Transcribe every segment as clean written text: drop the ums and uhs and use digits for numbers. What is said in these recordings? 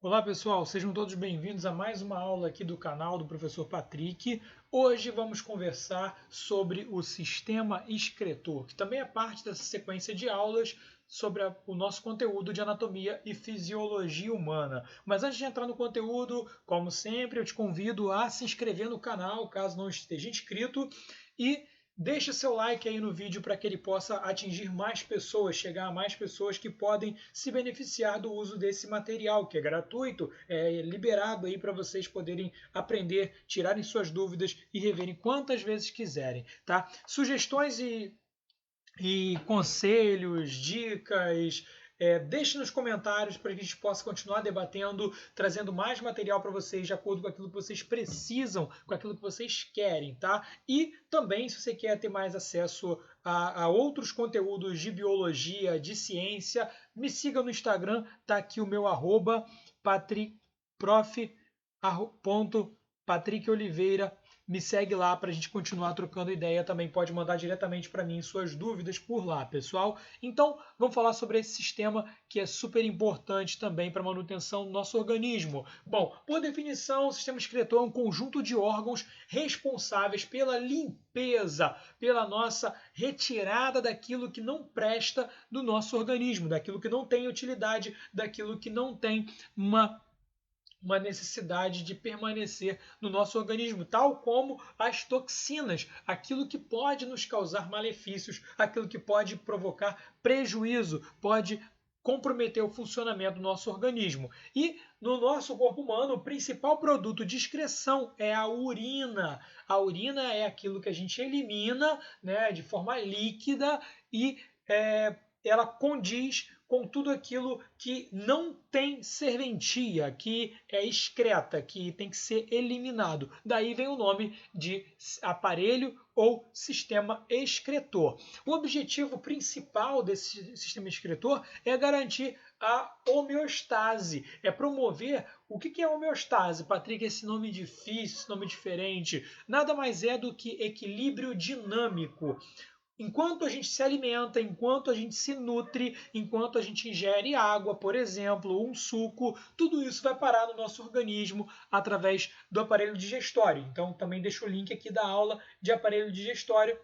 Olá pessoal, sejam todos bem-vindos a mais uma aula aqui do canal do professor Patrick. Hoje vamos conversar sobre o sistema excretor, que também é parte dessa sequência de aulas sobre o nosso conteúdo de anatomia e fisiologia humana. Mas antes de entrar no conteúdo, como sempre, eu te convido a se inscrever no canal, caso não esteja inscrito, e deixe seu like aí no vídeo para que ele possa atingir mais pessoas, chegar a mais pessoas que podem se beneficiar do uso desse material, que é gratuito, é liberado aí para vocês poderem aprender, tirarem suas dúvidas e reverem quantas vezes quiserem, tá? Sugestões e conselhos, dicas, deixe nos comentários para que a gente possa continuar debatendo, trazendo mais material para vocês de acordo com aquilo que vocês precisam, com aquilo que vocês querem, tá? E também, se você quer ter mais acesso a outros conteúdos de biologia, de ciência, me siga no Instagram, tá aqui o meu arroba, patrick.oliveira. Me segue lá para a gente continuar trocando ideia. Também pode mandar diretamente para mim suas dúvidas por lá, pessoal. Então, vamos falar sobre esse sistema que é super importante também para a manutenção do nosso organismo. Bom, por definição, o sistema excretor é um conjunto de órgãos responsáveis pela limpeza, pela nossa retirada daquilo que não presta do nosso organismo, daquilo que não tem utilidade, daquilo que não tem uma necessidade de permanecer no nosso organismo, tal como as toxinas, aquilo que pode nos causar malefícios, aquilo que pode provocar prejuízo, pode comprometer o funcionamento do nosso organismo. E no nosso corpo humano, o principal produto de excreção é a urina. A urina é aquilo que a gente elimina, né, de forma líquida e ela condiz com tudo aquilo que não tem serventia, que é excreta, que tem que ser eliminado. Daí vem o nome de aparelho ou sistema excretor. O objetivo principal desse sistema excretor é garantir a homeostase, é promover o que é homeostase, Patrick, esse nome difícil, esse nome diferente, nada mais é do que equilíbrio dinâmico. Enquanto a gente se alimenta, enquanto a gente se nutre, enquanto a gente ingere água, por exemplo, um suco, tudo isso vai parar no nosso organismo através do aparelho digestório. Então, também deixo o link aqui da aula de aparelho digestório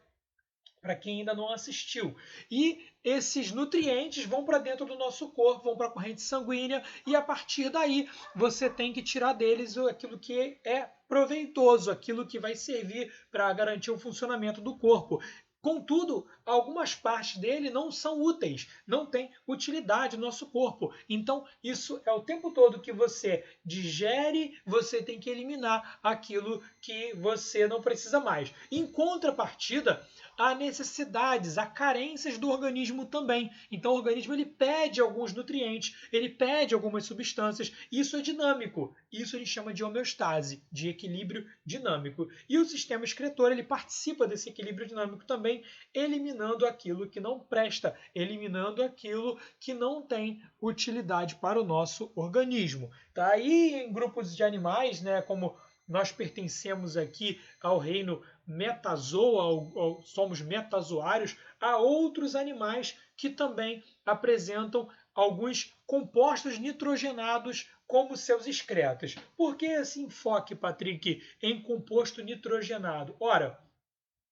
para quem ainda não assistiu. E esses nutrientes vão para dentro do nosso corpo, vão para a corrente sanguínea e a partir daí você tem que tirar deles aquilo que é proveitoso, aquilo que vai servir para garantir o funcionamento do corpo. Contudo, algumas partes dele não são úteis, não têm utilidade no nosso corpo. Então, isso é o tempo todo que você digere, você tem que eliminar aquilo que você não precisa mais. Em contrapartida, há necessidades, há carências do organismo também. Então, o organismo ele pede alguns nutrientes, ele pede algumas substâncias. Isso é dinâmico. Isso a gente chama de homeostase, de equilíbrio dinâmico. E o sistema excretor ele participa desse equilíbrio dinâmico também, eliminando aquilo que não presta, eliminando aquilo que não tem utilidade para o nosso organismo. Tá? E em grupos de animais, né, como nós pertencemos aqui ao reino metazoa, somos metazoários, há outros animais que também apresentam alguns compostos nitrogenados como seus excretas. Por que esse enfoque, Patrick, em composto nitrogenado? Ora,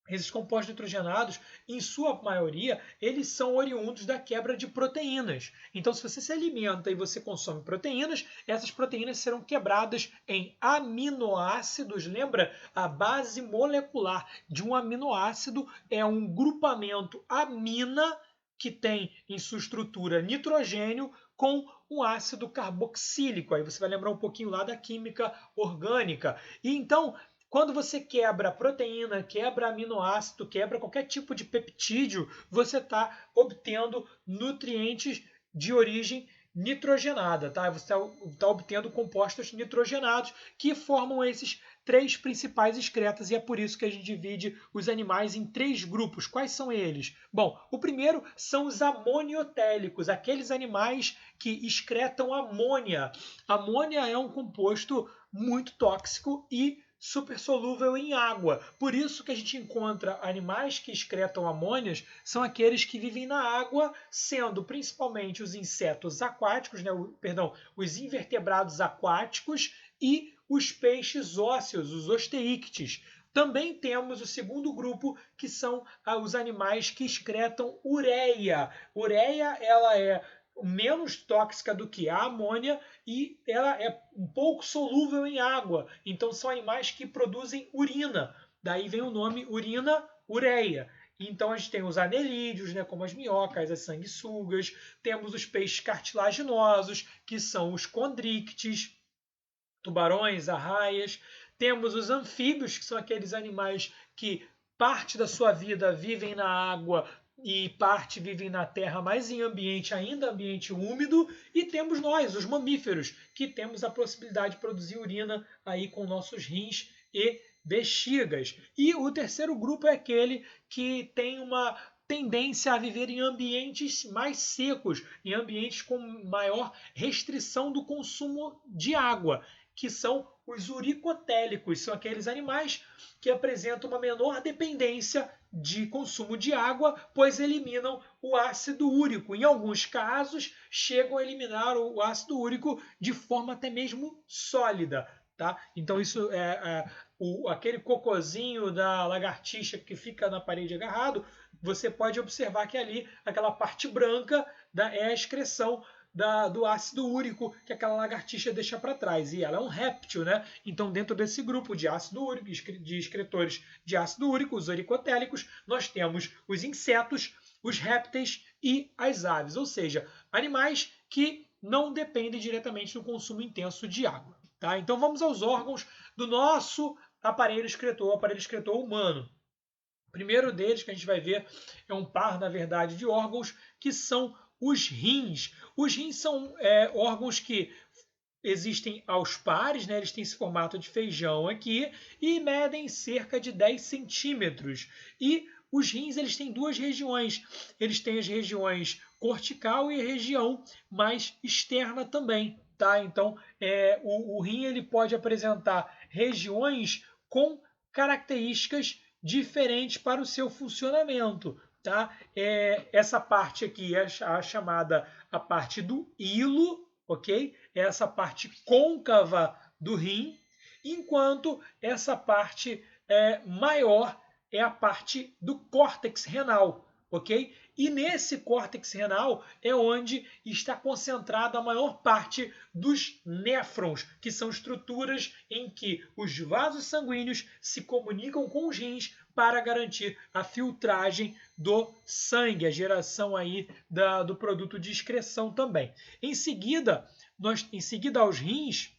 esses compostos nitrogenados, em sua maioria, eles são oriundos da quebra de proteínas. Então, se você se alimenta e você consome proteínas, essas proteínas serão quebradas em aminoácidos. Lembra? A base molecular de um aminoácido é um grupamento amina que tem em sua estrutura nitrogênio com um ácido carboxílico. Aí você vai lembrar um pouquinho lá da química orgânica. E então, quando você quebra proteína, quebra aminoácido, quebra qualquer tipo de peptídeo, você está obtendo nutrientes de origem nitrogenada, tá? Você está obtendo compostos nitrogenados que formam esses três principais excretas e é por isso que a gente divide os animais em três grupos. Quais são eles? Bom, o primeiro são os amoniotélicos, aqueles animais que excretam amônia. Amônia é um composto muito tóxico e super solúvel em água. Por isso que a gente encontra animais que excretam amônias, são aqueles que vivem na água, sendo principalmente os insetos aquáticos, né, os invertebrados aquáticos e os peixes ósseos, os osteíctees. Também temos o segundo grupo, que são os animais que excretam ureia. Ureia, ela é menos tóxica do que a amônia e ela é um pouco solúvel em água. Então são animais que produzem urina. Daí vem o nome urina-ureia. Então a gente tem os anelídeos, né, como as minhocas, as sanguessugas, temos os peixes cartilaginosos, que são os condrictes, tubarões, arraias. Temos os anfíbios, que são aqueles animais que parte da sua vida vivem na água e parte vivem na terra, mas em ambiente úmido. E temos nós, os mamíferos, que temos a possibilidade de produzir urina aí com nossos rins e bexigas. E o terceiro grupo é aquele que tem uma tendência a viver em ambientes mais secos, em ambientes com maior restrição do consumo de água, que são os uricotélicos, são aqueles animais que apresentam uma menor dependência de consumo de água, pois eliminam o ácido úrico. Em alguns casos, chegam a eliminar o ácido úrico de forma até mesmo sólida. Tá? Então, isso aquele cocôzinho da lagartixa que fica na parede agarrado, você pode observar que ali, aquela parte branca é a excreção do ácido úrico que aquela lagartixa deixa para trás. E ela é um réptil, né? Então, dentro desse grupo de ácido úrico, de excretores de ácido úrico, os uricotélicos, nós temos os insetos, os répteis e as aves, ou seja, animais que não dependem diretamente do consumo intenso de água. Tá? Então, vamos aos órgãos do nosso aparelho excretor, o aparelho excretor humano. O primeiro deles que a gente vai ver é um par, na verdade, de órgãos que são os rins. Os rins são órgãos que existem aos pares, né? Eles têm esse formato de feijão aqui e medem cerca de 10 centímetros. E os rins eles têm duas regiões. Eles têm as regiões cortical e a região mais externa também. Tá? Então, o rim ele pode apresentar regiões com características diferentes para o seu funcionamento. Tá? Essa parte aqui é a chamada a parte do hilo, ok? É essa parte côncava do rim, enquanto essa parte maior é a parte do córtex renal, ok? E nesse córtex renal é onde está concentrada a maior parte dos néfrons, que são estruturas em que os vasos sanguíneos se comunicam com os rins para garantir a filtragem do sangue, a geração aí do produto de excreção também. Em seguida aos rins,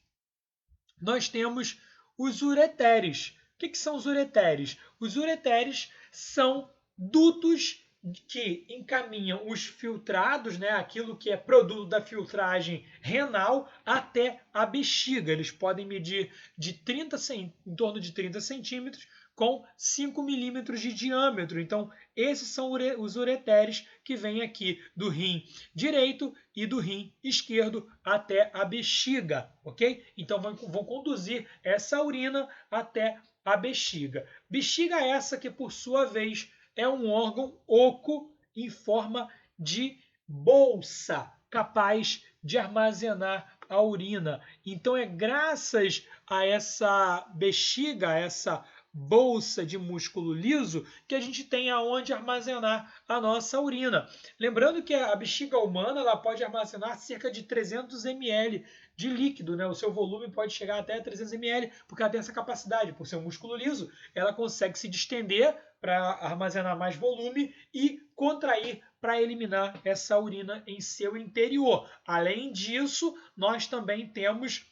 nós temos os ureteres. O que são os ureteres? Os ureteres são dutos que encaminham os filtrados, né, aquilo que é produto da filtragem renal, até a bexiga. Eles podem medir em torno de 30 centímetros com 5 milímetros de diâmetro. Então, esses são os ureteres que vêm aqui do rim direito e do rim esquerdo até a bexiga, ok? Então, vão conduzir essa urina até a bexiga. Bexiga essa que, por sua vez, é um órgão oco em forma de bolsa, capaz de armazenar a urina. Então, é graças a essa bexiga, a essa bolsa de músculo liso, que a gente tem aonde armazenar a nossa urina. Lembrando que a bexiga humana ela pode armazenar cerca de 300 ml de líquido, né? O seu volume pode chegar até 300 ml, porque ela tem essa capacidade, por ser um músculo liso, ela consegue se distender para armazenar mais volume e contrair para eliminar essa urina em seu interior. Além disso, nós também temos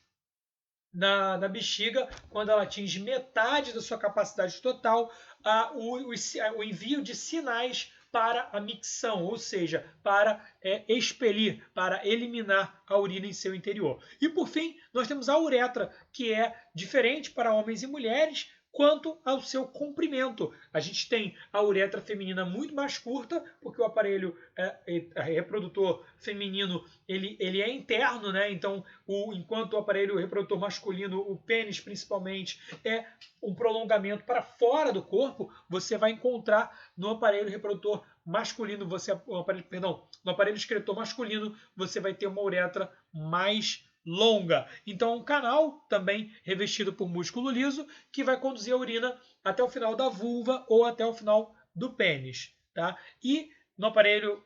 na bexiga, quando ela atinge metade da sua capacidade total, o envio de sinais para a micção, ou seja, para expelir, para eliminar a urina em seu interior. E por fim, nós temos a uretra, que é diferente para homens e mulheres, quanto ao seu comprimento. A gente tem a uretra feminina muito mais curta, porque o aparelho reprodutor feminino ele é interno, né? Então, enquanto o aparelho reprodutor masculino, o pênis principalmente, é um prolongamento para fora do corpo, você vai encontrar no aparelho reprodutor masculino, no aparelho excretor masculino, você vai ter uma uretra mais longa. Então, um canal também revestido por músculo liso que vai conduzir a urina até o final da vulva ou até o final do pênis, tá? E no aparelho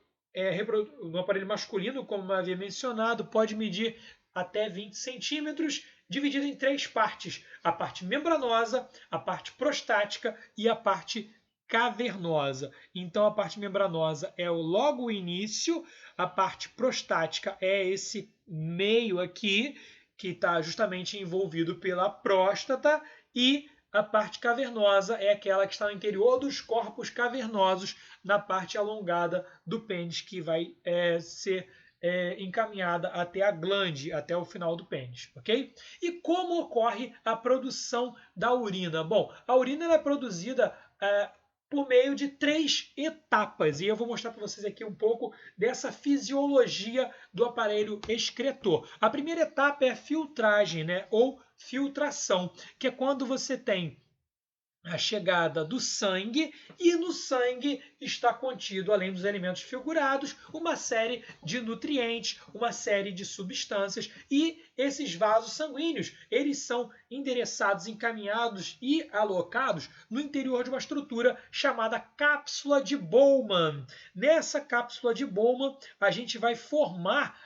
masculino, como eu havia mencionado, pode medir até 20 centímetros, dividido em 3 partes: a parte membranosa, a parte prostática e a parte cavernosa. Então, a parte membranosa é logo o início, a parte prostática é esse meio aqui, que está justamente envolvido pela próstata, e a parte cavernosa é aquela que está no interior dos corpos cavernosos, na parte alongada do pênis, que vai ser encaminhada até a glande, até o final do pênis, ok? E como ocorre a produção da urina? Bom, a urina é produzida por meio de 3 etapas. E eu vou mostrar para vocês aqui um pouco dessa fisiologia do aparelho excretor. A primeira etapa é a filtragem, né, ou filtração, que é quando você tem a chegada do sangue, e no sangue está contido, além dos elementos figurados, uma série de nutrientes, uma série de substâncias, e esses vasos sanguíneos, eles são endereçados, encaminhados e alocados no interior de uma estrutura chamada cápsula de Bowman. Nessa cápsula de Bowman, a gente vai formar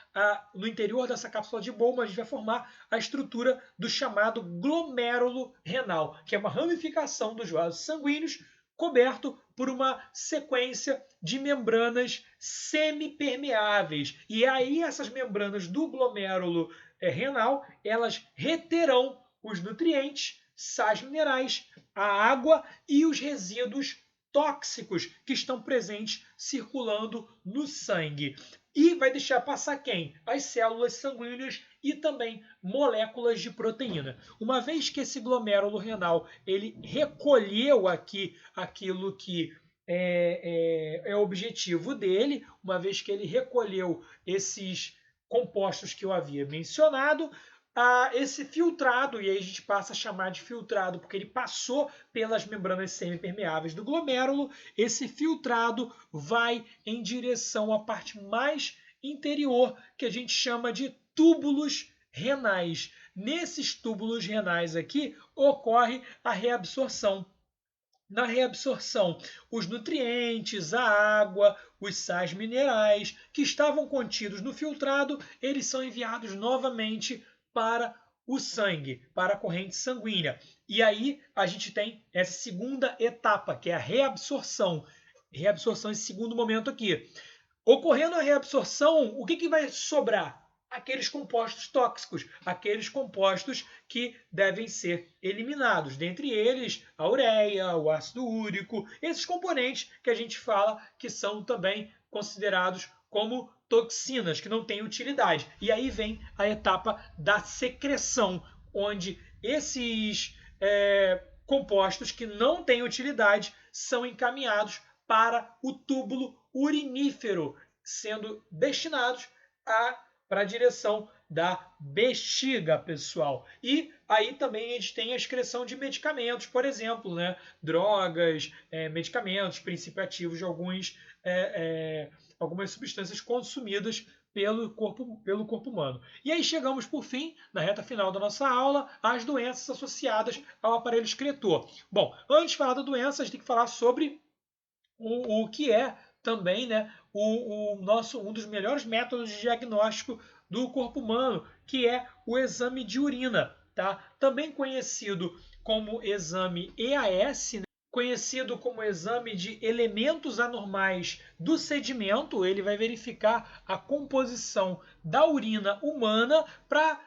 no interior dessa cápsula de Bowman, a gente vai formar a estrutura do chamado glomérulo renal, que é uma ramificação dos vasos sanguíneos coberto por uma sequência de membranas semipermeáveis. E aí essas membranas do glomérulo renal, elas reterão os nutrientes, sais minerais, a água e os resíduos tóxicos que estão presentes circulando no sangue. E vai deixar passar quem? As células sanguíneas e também moléculas de proteína. Uma vez que esse glomérulo renal ele recolheu aqui aquilo que é o objetivo dele, uma vez que ele recolheu esses compostos que eu havia mencionado, esse filtrado, e aí a gente passa a chamar de filtrado porque ele passou pelas membranas semipermeáveis do glomérulo, esse filtrado vai em direção à parte mais interior, que a gente chama de túbulos renais. Nesses túbulos renais aqui ocorre a reabsorção. Na reabsorção, os nutrientes, a água, os sais minerais que estavam contidos no filtrado, eles são enviados novamente para o sangue, para a corrente sanguínea. E aí a gente tem essa segunda etapa, que é a reabsorção. Reabsorção, esse segundo momento aqui. Ocorrendo a reabsorção, o que vai sobrar? Aqueles compostos tóxicos, aqueles compostos que devem ser eliminados. Dentre eles, a ureia, o ácido úrico, esses componentes que a gente fala que são também considerados como toxinas, que não têm utilidade. E aí vem a etapa da secreção, onde esses compostos que não têm utilidade são encaminhados para o túbulo urinífero, sendo destinados para a direção da bexiga, pessoal. E aí também a gente tem a excreção de medicamentos, por exemplo, né? Drogas, medicamentos, princípios ativos de algumas substâncias consumidas pelo corpo humano. E aí chegamos, por fim, na reta final da nossa aula, às doenças associadas ao aparelho excretor. Bom, antes de falar da doença, a gente tem que falar sobre o que é também, né, um dos melhores métodos de diagnóstico do corpo humano, que é o exame de urina, tá? Também conhecido como exame EAS, né? Conhecido como exame de elementos anormais do sedimento. Ele vai verificar a composição da urina humana para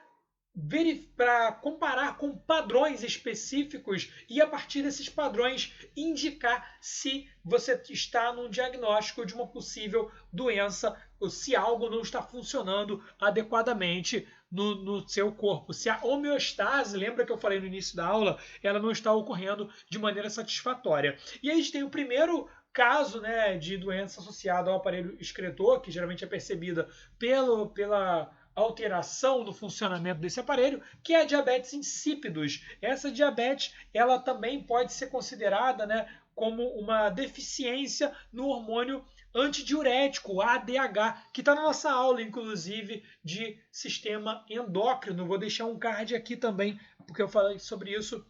comparar com padrões específicos e, a partir desses padrões, indicar se você está num diagnóstico de uma possível doença ou se algo não está funcionando adequadamente no seu corpo. Se a homeostase, lembra que eu falei no início da aula, ela não está ocorrendo de maneira satisfatória. E aí a gente tem o primeiro caso, né, de doença associada ao aparelho excretor, que geralmente é percebida pela alteração do funcionamento desse aparelho, que é a diabetes insípidos. Essa diabetes, ela também pode ser considerada, né, como uma deficiência no hormônio antidiurético, ADH, que está na nossa aula, inclusive, de sistema endócrino. Vou deixar um card aqui também, porque eu falei sobre isso,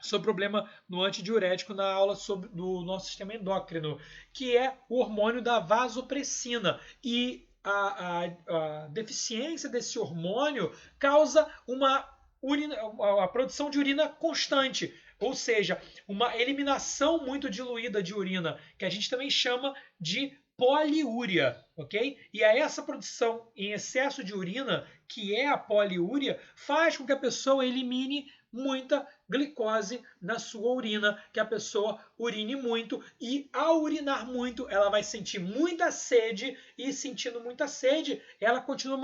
sobre problema no antidiurético na aula do nosso sistema endócrino, que é o hormônio da vasopressina. E a deficiência desse hormônio causa a produção de urina constante, ou seja, uma eliminação muito diluída de urina, que a gente também chama de poliúria, ok? E é essa produção em excesso de urina, que é a poliúria, faz com que a pessoa elimine muita glicose na sua urina, que a pessoa urine muito, e ao urinar muito, ela vai sentir muita sede, e sentindo muita sede, ela continua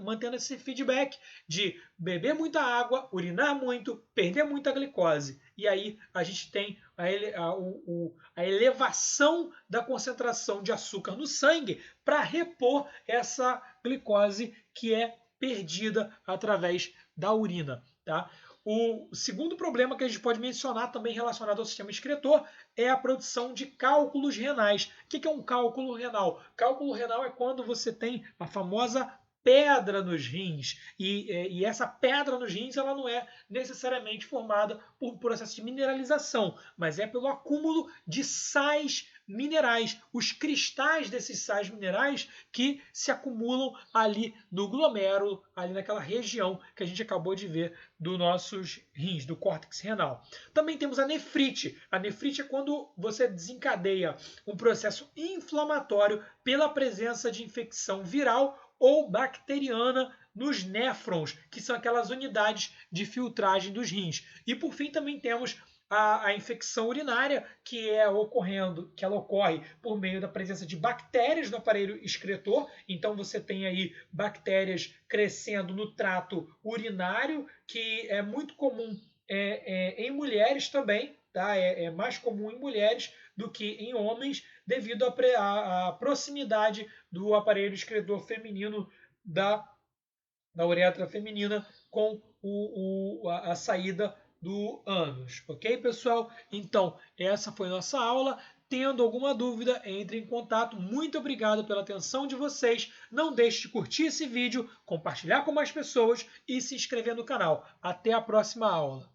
mantendo esse feedback de beber muita água, urinar muito, perder muita glicose. E aí a gente tem a elevação da concentração de açúcar no sangue para repor essa glicose que é perdida através da urina, tá? O segundo problema que a gente pode mencionar também relacionado ao sistema excretor é a produção de cálculos renais. O que é um cálculo renal? Cálculo renal é quando você tem a famosa pedra nos rins. E essa pedra nos rins ela não é necessariamente formada por processo de mineralização, mas é pelo acúmulo de sais minerais, os cristais desses sais minerais que se acumulam ali no glomérulo, ali naquela região que a gente acabou de ver dos nossos rins, do córtex renal. Também temos a nefrite. A nefrite é quando você desencadeia um processo inflamatório pela presença de infecção viral ou bacteriana nos néfrons, que são aquelas unidades de filtragem dos rins. E por fim também temos a infecção urinária, que ela ocorre por meio da presença de bactérias no aparelho excretor. Então você tem aí bactérias crescendo no trato urinário, que é muito comum em mulheres também, tá? É mais comum em mulheres do que em homens, devido à proximidade do aparelho excretor feminino da uretra feminina com a saída do ânus, ok, pessoal? Então, essa foi nossa aula. Tendo alguma dúvida, entre em contato. Muito obrigado pela atenção de vocês. Não deixe de curtir esse vídeo, compartilhar com mais pessoas e se inscrever no canal. Até a próxima aula.